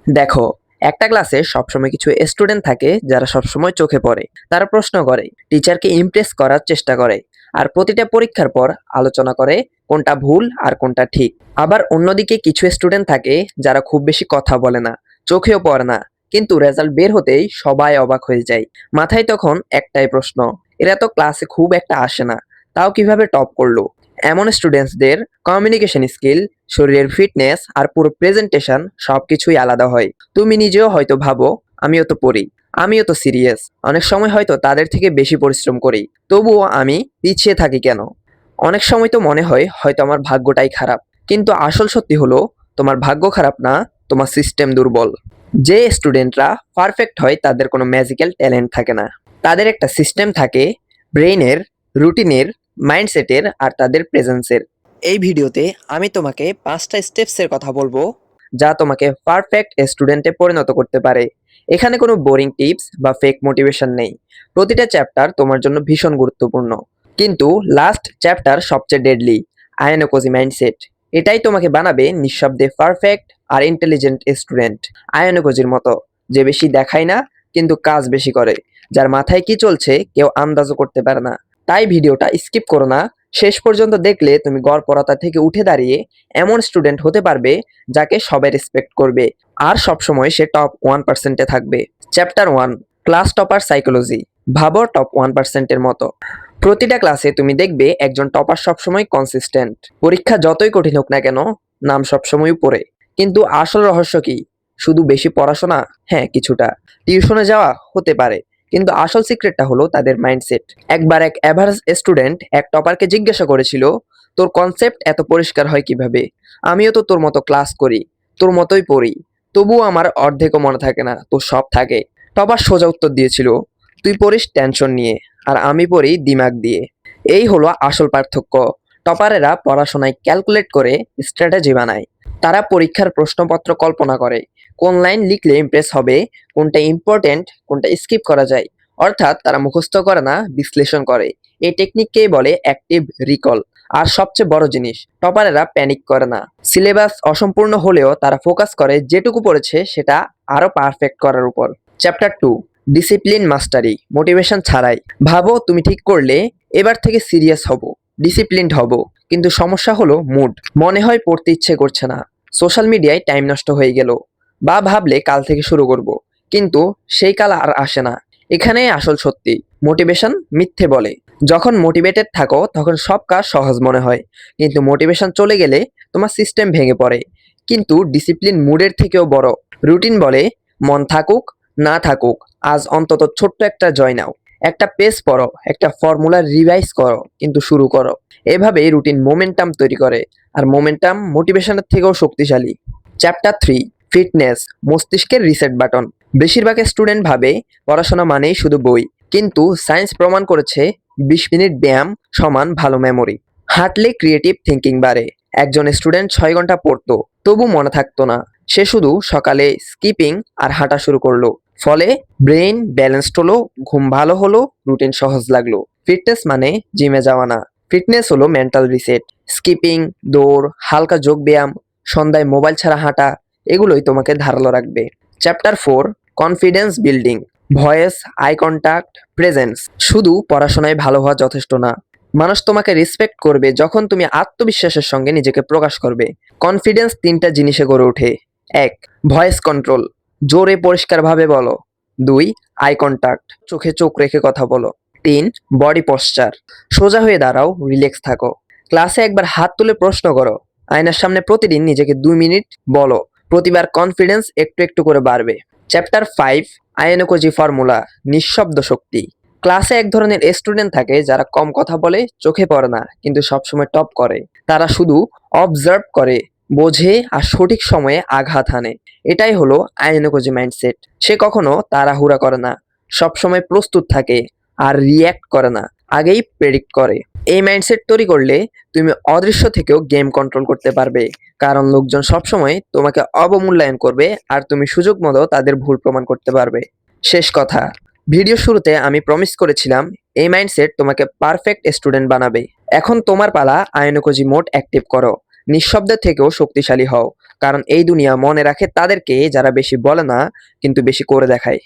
দেখো, একটা ক্লাসে সবসময় কিছু স্টুডেন্ট থাকে যারা সবসময় চোখে পড়ে। তারা প্রশ্ন করে, টিচারকে ইমপ্রেস করার চেষ্টা করে, আর প্রতিটা পরীক্ষার পর আলোচনা করে কোনটা ভুল আর কোনটা ঠিক। আবার অন্যদিকে কিছু স্টুডেন্ট থাকে যারা খুব বেশি কথা বলে না, চোখেও পড়ে না, কিন্তু রেজাল্ট বের হতেই সবাই অবাক হয়ে যায়। মাথায় তখন একটাই প্রশ্ন, এরা তো ক্লাসে খুব একটা আসে না, তাও কিভাবে টপ করলো? এমন স্টুডেন্টসদের কমিউনিকেশন স্কিল, শরীরের ফিটনেস আর পুরো প্রেজেন্টেশন সবকিছুই আলাদা হয়। তুমি নিজেও হয়তো ভাবো, আমিও তো পড়ি, আমিও তো সিরিয়াস, অনেক সময় হয়তো তাদের থেকে বেশি পরিশ্রম করি, তবুও আমি পিছিয়ে থাকি কেন? অনেক সময় তো মনে হয় হয়তো আমার ভাগ্যটাই খারাপ, কিন্তু আসল সত্যি হলো তোমার ভাগ্য খারাপ না, তোমার সিস্টেম দুর্বল। যে স্টুডেন্টরা পারফেক্ট হয় তাদের কোনো ম্যাজিক্যাল ট্যালেন্ট থাকে না, তাদের একটা সিস্টেম থাকে, ব্রেইনের, রুটিনের, মাইন্ডসেটের আর তাদের প্রেজেন্সের। এই ভিডিওতে আমি তোমাকে 5টা স্টেপসের কথা বলবো যা তোমাকে পারফেক্ট স্টুডেন্টে পরিণত করতে পারে। এখানে কোনো বোরিং টিপস বা ফেক মোটিভেশন নেই। প্রতিটা চ্যাপ্টার তোমার জন্য ভীষণ গুরুত্বপূর্ণ, কিন্তু লাস্ট চ্যাপ্টার সবচেয়ে ডেডলি, আয়নোকোজি মাইন্ডসেট। এটাই তোমাকে বানাবে নিঃশব্দে পারফেক্ট আর ইন্টেলিজেন্ট স্টুডেন্ট। আয়নোকোজির মতো, যে বেশি দেখায় না কিন্তু কাজ বেশি করে, যার মাথায় কি চলছে কেউ আন্দাজও করতে পারে না। তাই ভিডিওটা স্কিপ করো না, শেষ পর্যন্ত দেখলে তুমি গড়পড়তা থেকে উঠে দাঁড়িয়ে এমন স্টুডেন্ট হতে পারবে যাকে সবাই রেসপেক্ট করবে, আর সবসময় সে টপ 1%-এ থাকবে। Chapter 1, class topper psychology. ভাবো টপ 1%-এর মতো। প্রতিটা ক্লাসে তুমি দেখবে একজন টপার সবসময় কনসিস্টেন্ট, পরীক্ষা যতই কঠিন হোক না কেন নাম সবসময় পড়ে। কিন্তু আসল রহস্য কি? শুধু বেশি পড়াশোনা? হ্যাঁ, কিছুটা। টিউশনে যাওয়া? হতে পারে, কিন্তু আসল সিক্রেটটা হলো তাদের মাইন্ডসেট। একবার এক অ্যাভারেজ স্টুডেন্ট এক টপারকে জিজ্ঞাসা করেছিল, তোর কনসেপ্ট এত পরিষ্কার হয় কিভাবে? আমিও তো তোর মতো ক্লাস করি, তোর মতোই পড়ি, তবুও আমার অর্ধেকও মনে থাকে না, তোর সব থাকে। টপার সোজা উত্তর দিয়েছিল, তুই পড়িস টেনশন নিয়ে, আর আমি পড়ি দিমাগ দিয়ে। এই হলো আসল পার্থক্য। টপারেরা পড়াশোনায় ক্যালকুলেট করে স্ট্র্যাটেজি বানায়। তারা পরীক্ষার প্রশ্নপত্র কল্পনা করে, কোন লাইন লিখলে ইমপ্রেস হবে, কোনটা ইম্পর্টেন্ট, কোনটা স্কিপ করা যায়। অর্থাৎ তারা মুখস্থ করে না, বিশ্লেষণ করে। এই টেকনিককেই বলে অ্যাক্টিভ রিকল। আর সবচেয়ে বড় জিনিস, টপারেরা প্যানিক করে না। সিলেবাস অসম্পূর্ণ হলেও তারা ফোকাস করে যেটুকু পড়েছে সেটা আরো পারফেক্ট করার উপর। চ্যাপ্টার 2, ডিসিপ্লিন মাস্টারি, মোটিভেশন ছাড়াই। ভাবো তুমি ঠিক করলে এবার থেকে সিরিয়াস হব, ডিসিপ্লিনড হব, কিন্তু সমস্যা হলো মুড। মনে হয় পড়তে ইচ্ছে করছে না, সোশ্যাল মিডিয়ায় টাইম নষ্ট হয়ে গেল, বা ভাবলে কাল থেকে শুরু করব, কিন্তু সেই কাল আর আসে না। এখানেই আসল সত্যি, মোটিভেশন মিথ্যে বলে। যখন মোটিভেটেড থাকো তখন সব কাজ সহজ মনে হয়, কিন্তু মোটিভেশন চলে গেলে তোমার সিস্টেম ভেঙে পড়ে। কিন্তু ডিসিপ্লিন মুডের থেকেও বড়। রুটিন বলে, মন থাকুক না থাকুক, আজ অন্তত ছোট্ট একটা জয় নাও, একটা পেজ পড়ো, একটা ফর্মুলা রিভাইজ করো, কিন্তু শুরু করো। এভাবে রুটিন মোমেন্টাম তৈরি করে, আর মোমেন্টাম মোটিভেশনের থেকেও শক্তিশালী। চ্যাপ্টার 3, ফিটনেস, মস্তিষ্কের রিসেট বাটন। বেশিরভাগ স্টুডেন্ট ভাবে পড়াশোনা মানেই শুধু বই, কিন্তু সায়েন্স প্রমাণ করেছে 20 মিনিট ব্যায়াম সমান ভালো মেমোরি। হাঁটলে ক্রিয়েটিভ থিঙ্কিং বাড়ে। একজন স্টুডেন্ট 6 ঘন্টা পড়তো, তবু মনে থাকতো না। সে শুধু সকালে স্কিপিং আর হাঁটা শুরু করলো, ফলে ব্রেইন ব্যালেন্সড হলো, ঘুম ভালো হলো, রুটিন সহজ লাগলো। ফিটনেস মানে জিমে যাওয়া না, ফিটনেস হলো মেন্টাল রিসেট। স্কিপিং, দৌড়, হালকা যোগ ব্যায়াম, সন্ধ্যায় মোবাইল ছাড়া হাঁটা, এগুলোই তোমাকে ধারালো রাখবে। Chapter 4, confidence building, voice, eye contact, presence. শুধু পড়াশোনায় ভালো হওয়া যথেষ্ট না, মানুষ তোমাকে রেসপেক্ট করবে যখন তুমি আত্মবিশ্বাসের সঙ্গে নিজেকে প্রকাশ করবে। কনফিডেন্স 3টা জিনিসে গড়ে ওঠে। 1, ভয়েস কন্ট্রোল, জোরে পরিষ্কারভাবে বলো। 2, আই কন্টাক্ট, চোখে চোখ রেখে কথা বলো। 3, বডি পশ্চার, সোজা হয়ে দাঁড়াও, রিল্যাক্স থাকো। ক্লাসে একবার হাত তুলে প্রশ্ন করো, আয়নার সামনে প্রতিদিন নিজেকে 2 মিনিট বলো, প্রতিবার কনফিডেন্স একটু একটু করে বাড়বে। চ্যাপ্টার 5, আয়নোকোজি ফর্মুলা, নিঃশব্দ শক্তি। ক্লাসে এক ধরনের স্টুডেন্ট থাকে যারা কম কথা বলে, চোখে পড়ে না, কিন্তু সবসময় টপ করে। তারা শুধু অবজার্ভ করে, বোঝে আর সঠিক সময়ে আঘাত হানে। এটাই হলো আয়নোকোজি মাইন্ডসেট। সে কখনো তাড়াহুড়া করে না, সবসময় প্রস্তুত থাকে, আর রিয়্যাক্ট করে না, আগেই প্রেডিক্ট করে। এই মাইন্ডসেট তৈরি করলে তুমি অদৃশ্য থেকেও গেম কন্ট্রোল করতে পারবে, কারণ লোকজন সবসময় তোমাকে অবমূল্যায়ন করবে, আর তুমি সুযোগ মতো তাদের ভুল প্রমাণ করতে পারবে। শেষ কথা, ভিডিও শুরুতে আমি প্রমিস করেছিলাম এই মাইন্ডসেট তোমাকে পারফেক্ট স্টুডেন্ট বানাবে। এখন তোমার পালা, আয়নোকোজি মোড অ্যাক্টিভ করো, নিঃশব্দের থেকেও শক্তিশালী হও, কারণ এই দুনিয়া মনে রাখে তাদেরকে যারা বেশি বলে না কিন্তু বেশি করে দেখায়।